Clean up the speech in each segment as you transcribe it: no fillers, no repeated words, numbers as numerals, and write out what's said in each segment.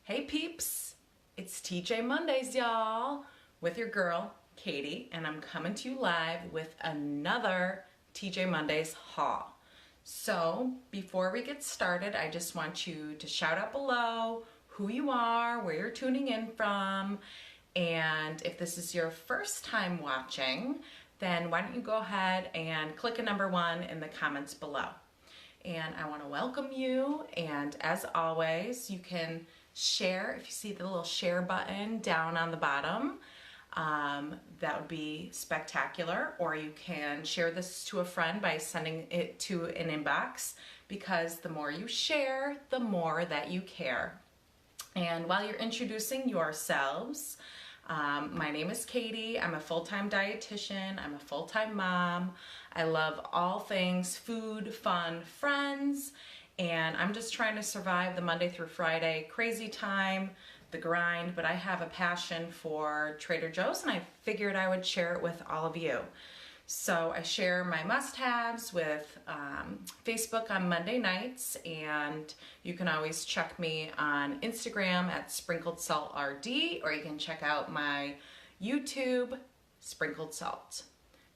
Hey peeps, it's TJ Mondays, y'all, with your girl, Katie, and I'm coming to you live with another TJ Mondays haul. So before we get started, I just want you to shout out below who you are, where you're tuning in from, and if this is your first time watching, then why don't you go ahead and click a number 1 in the comments below. And I want to welcome you, and as always, you can share if you see the little share button down on the bottom. That would be spectacular. Or you can share this to a friend by sending it to an inbox, because the more you share, the more that you care. And while you're introducing yourselves, my name is Katie. I'm a full-time dietitian. I'm a full-time mom. I love all things food, fun, friends, and I'm just trying to survive the Monday through Friday crazy time, the grind, but I have a passion for Trader Joe's, and I figured I would share it with all of you. So I share my must-haves with Facebook on Monday nights, and you can always check me on Instagram at Sprinkled Salt RD, or you can check out my YouTube, Sprinkled Salt.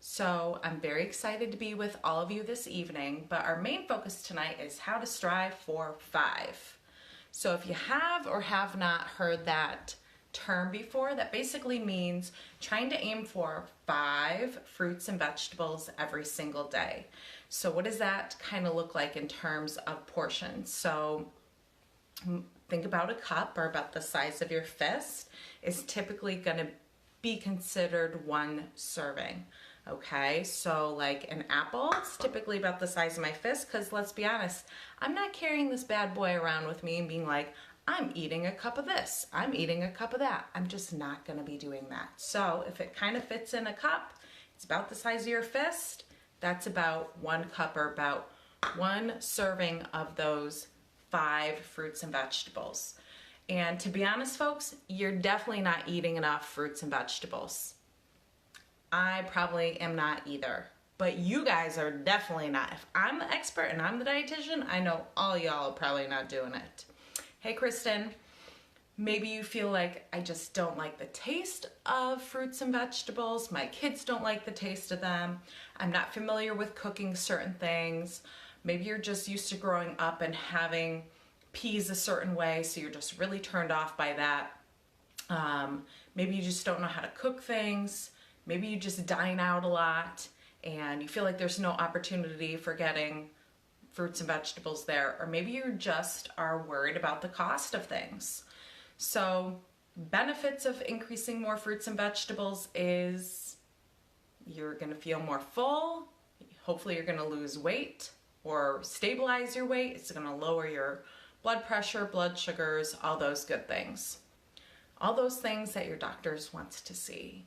So I'm very excited to be with all of you this evening, but our main focus tonight is how to strive for 5. So if you have or have not heard that term before, that basically means trying to aim for 5 fruits and vegetables every single day. So what does that kind of look like in terms of portions? So think about a cup, or about the size of your fist, is typically going to be considered 1 serving. Okay, so like an apple, it's typically about the size of my fist, because let's be honest, I'm not carrying this bad boy around with me and being like, I'm eating a cup of this, I'm eating a cup of that. I'm just not going to be doing that. So if it kind of fits in a cup, it's about the size of your fist, that's about 1 cup, or about 1 serving of those 5 fruits and vegetables. And to be honest, folks, you're definitely not eating enough fruits and vegetables. I probably am not either, but you guys are definitely not. If I'm the expert and I'm the dietitian, I know all y'all are probably not doing it. Hey, Kristen, maybe you feel like I just don't like the taste of fruits and vegetables. My kids don't like the taste of them. I'm not familiar with cooking certain things. Maybe you're just used to growing up and having peas a certain way, so you're just really turned off by that. Maybe you just don't know how to cook things. Maybe you just dine out a lot and you feel like there's no opportunity for getting fruits and vegetables there. Or maybe you just are worried about the cost of things. So benefits of increasing more fruits and vegetables is you're going to feel more full. Hopefully you're going to lose weight or stabilize your weight. It's going to lower your blood pressure, blood sugars, all those good things. All those things that your doctors wants to see.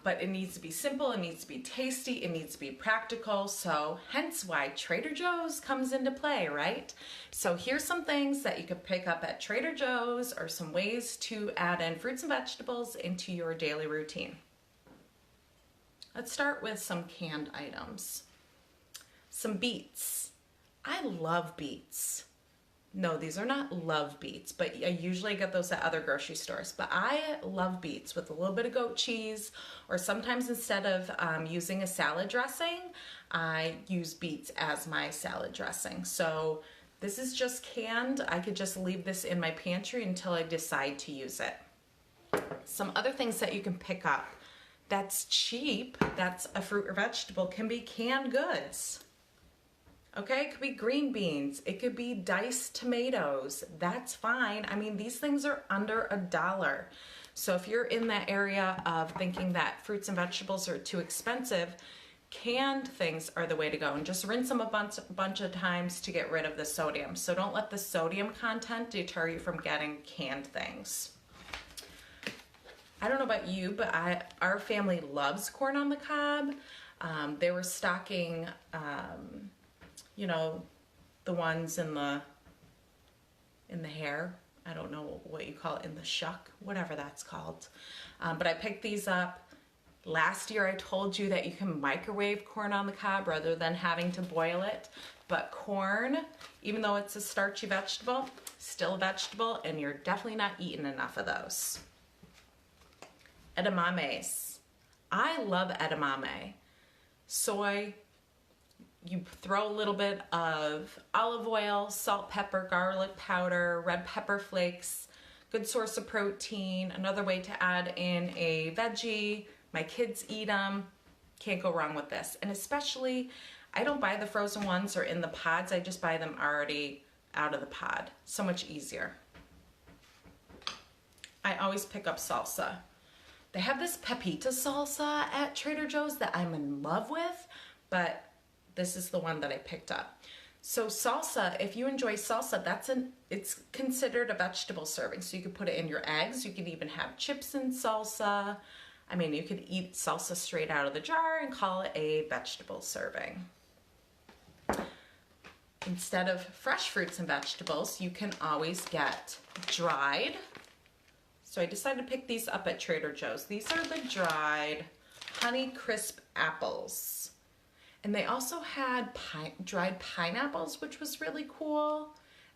But it needs to be simple, it needs to be tasty, it needs to be practical, so hence why Trader Joe's comes into play, right? So here's some things that you could pick up at Trader Joe's, or some ways to add in fruits and vegetables into your daily routine. Let's start with some canned items. Some beets. I love beets. No, these are not love beets, but I usually get those at other grocery stores. But I love beets with a little bit of goat cheese, or sometimes instead of using a salad dressing, I use beets as my salad dressing. So this is just canned. I could just leave this in my pantry until I decide to use it. Some other things that you can pick up that's cheap, that's a fruit or vegetable, can be canned goods. Okay, it could be green beans, it could be diced tomatoes, that's fine. I mean, these things are under $1. So if you're in that area of thinking that fruits and vegetables are too expensive, canned things are the way to go. And just rinse them a bunch of times to get rid of the sodium. So don't let the sodium content deter you from getting canned things. I don't know about you, but our family loves corn on the cob. They were stocking you know, the ones in the hair. I don't know what you call it, in the shuck, whatever that's called. But I picked these up Last year I told you that you can microwave corn on the cob rather than having to boil it. But corn, even though it's a starchy vegetable, still a vegetable, and you're definitely not eating enough of those. Edamames. I love edamame. Soy, you throw a little bit of olive oil, salt, pepper, garlic powder, red pepper flakes, good source of protein. Another way to add in a veggie. My kids eat them. Can't go wrong with this. And especially, I don't buy the frozen ones or in the pods. I just buy them already out of the pod. So much easier. I always pick up salsa. They have this pepita salsa at Trader Joe's that I'm in love with, but this is the one that I picked up. So salsa, if you enjoy salsa, it's considered a vegetable serving. So you could put it in your eggs. You could even have chips in salsa. I mean, you could eat salsa straight out of the jar and call it a vegetable serving. Instead of fresh fruits and vegetables, you can always get dried. So I decided to pick these up at Trader Joe's. These are the dried Honey Crisp apples. And they also had dried pineapples, which was really cool,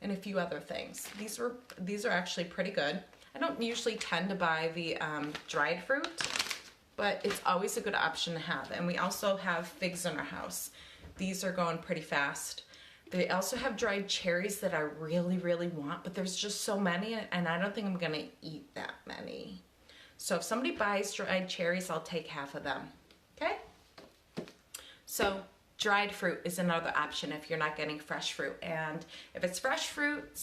and a few other things. These are actually pretty good. I don't usually tend to buy the dried fruit, but it's always a good option to have. And we also have figs in our house. These are going pretty fast. They also have dried cherries that I really, really want, but there's just so many, and I don't think I'm gonna eat that many. So if somebody buys dried cherries, I'll take half of them, okay? So dried fruit is another option if you're not getting fresh fruit. And if it's fresh fruit,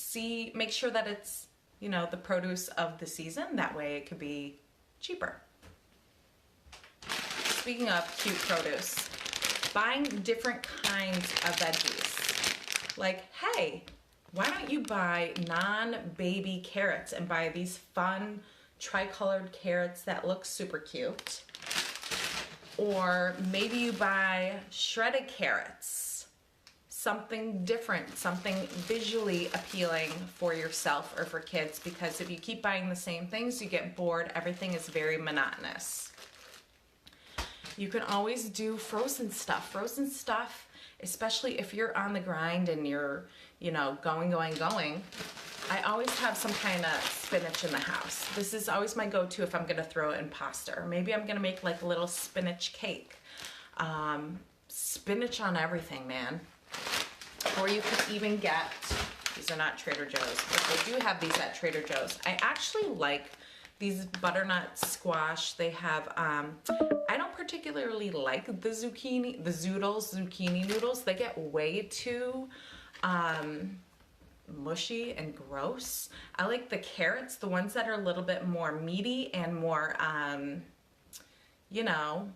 make sure that it's, you know, the produce of the season. That way it could be cheaper. Speaking of cute produce, buying different kinds of veggies. Like, hey, why don't you buy non-baby carrots and buy these fun tricolored carrots that look super cute? Or maybe you buy shredded carrots, something different, something visually appealing for yourself or for kids, because if you keep buying the same things, you get bored. Everything is very monotonous. You can always do frozen stuff. Frozen stuff, especially if you're on the grind and you're, you know, going. I always have some kind of spinach in the house. This is always my go-to if I'm gonna throw it in pasta. Or maybe I'm gonna make like a little spinach cake. Spinach on everything, man. Or you could even get, these are not Trader Joe's, but they do have these at Trader Joe's. I actually like these butternut squash. They have, I don't particularly like the zucchini noodles. They get way too, mushy and gross. I like the carrots, the ones that are a little bit more meaty and more, you know,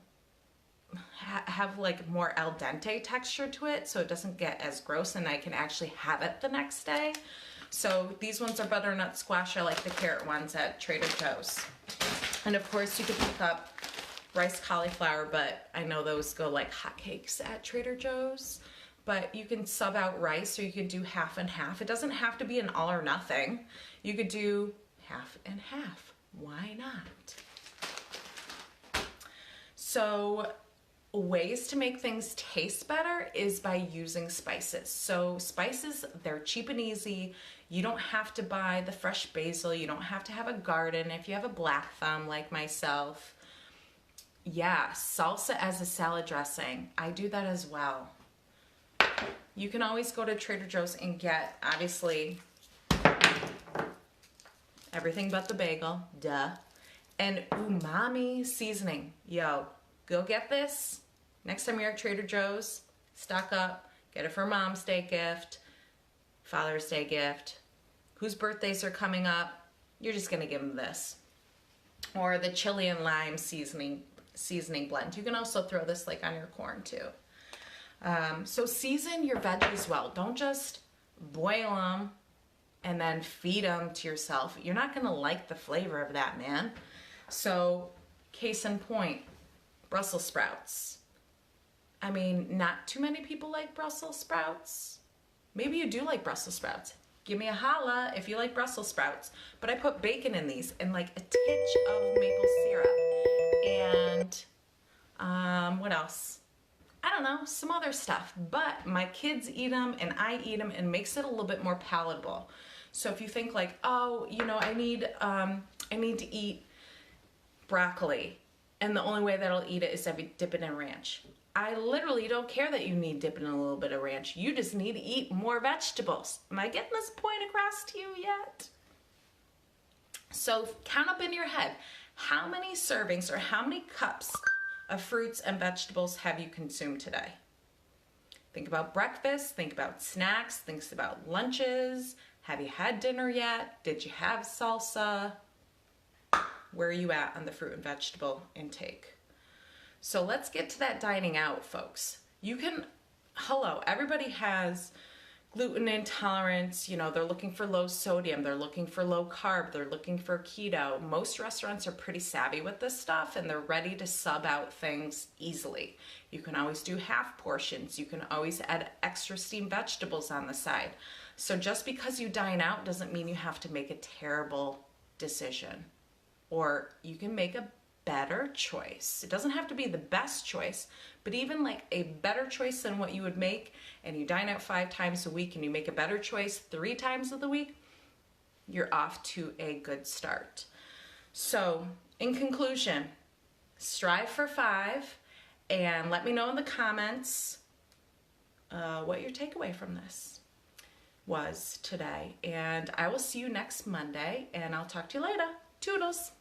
have like more al dente texture to it, so it doesn't get as gross and I can actually have it the next day. So these ones are butternut squash. I like the carrot ones at Trader Joe's. And of course you could pick up rice cauliflower, but I know those go like hotcakes at Trader Joe's. But you can sub out rice, or you could do half and half. It doesn't have to be an all or nothing. You could do half and half. Why not? So ways to make things taste better is by using spices. So spices, they're cheap and easy. You don't have to buy the fresh basil. You don't have to have a garden if you have a black thumb like myself. Yeah, salsa as a salad dressing. I do that as well. You can always go to Trader Joe's and get, obviously, everything but the bagel, duh, and umami seasoning. Yo, go get this. Next time you're at Trader Joe's, stock up, get it for Mom's Day gift, Father's Day gift, whose birthdays are coming up, you're just gonna give them this. Or the chili and lime seasoning blend. You can also throw this like on your corn too. So season your veggies well. Don't just boil them and then feed them to yourself. You're not gonna like the flavor of that, man. So case in point, Brussels sprouts. I mean, not too many people like Brussels sprouts. Maybe you do like Brussels sprouts. Give me a holla if you like Brussels sprouts. But I put bacon in these and like a titch of maple syrup. And What else? I don't know, some other stuff, but my kids eat them and I eat them and makes it a little bit more palatable. So if you think like, oh, you know, I need to eat broccoli and the only way that I'll eat it is if I dip it in ranch. I literally don't care that you need dip in a little bit of ranch. You just need to eat more vegetables. Am I getting this point across to you yet? So count up in your head, how many servings or how many cups of fruits and vegetables have you consumed today? Think about breakfast, think about snacks, think about lunches. Have you had dinner yet? Did you have salsa? Where are you at on the fruit and vegetable intake? So let's get to that dining out, folks. You can, hello, everybody has gluten intolerance, you know, they're looking for low sodium, they're looking for low carb, they're looking for keto. Most restaurants are pretty savvy with this stuff and they're ready to sub out things easily. You can always do half portions. You can always add extra steamed vegetables on the side. So just because you dine out doesn't mean you have to make a terrible decision. Or you can make a better choice. It doesn't have to be the best choice, but even like a better choice than what you would make, and you dine out 5 times a week and you make a better choice 3 times of the week, you're off to a good start. So in conclusion, strive for 5 and let me know in the comments what your takeaway from this was today. And I will see you next Monday and I'll talk to you later. Toodles.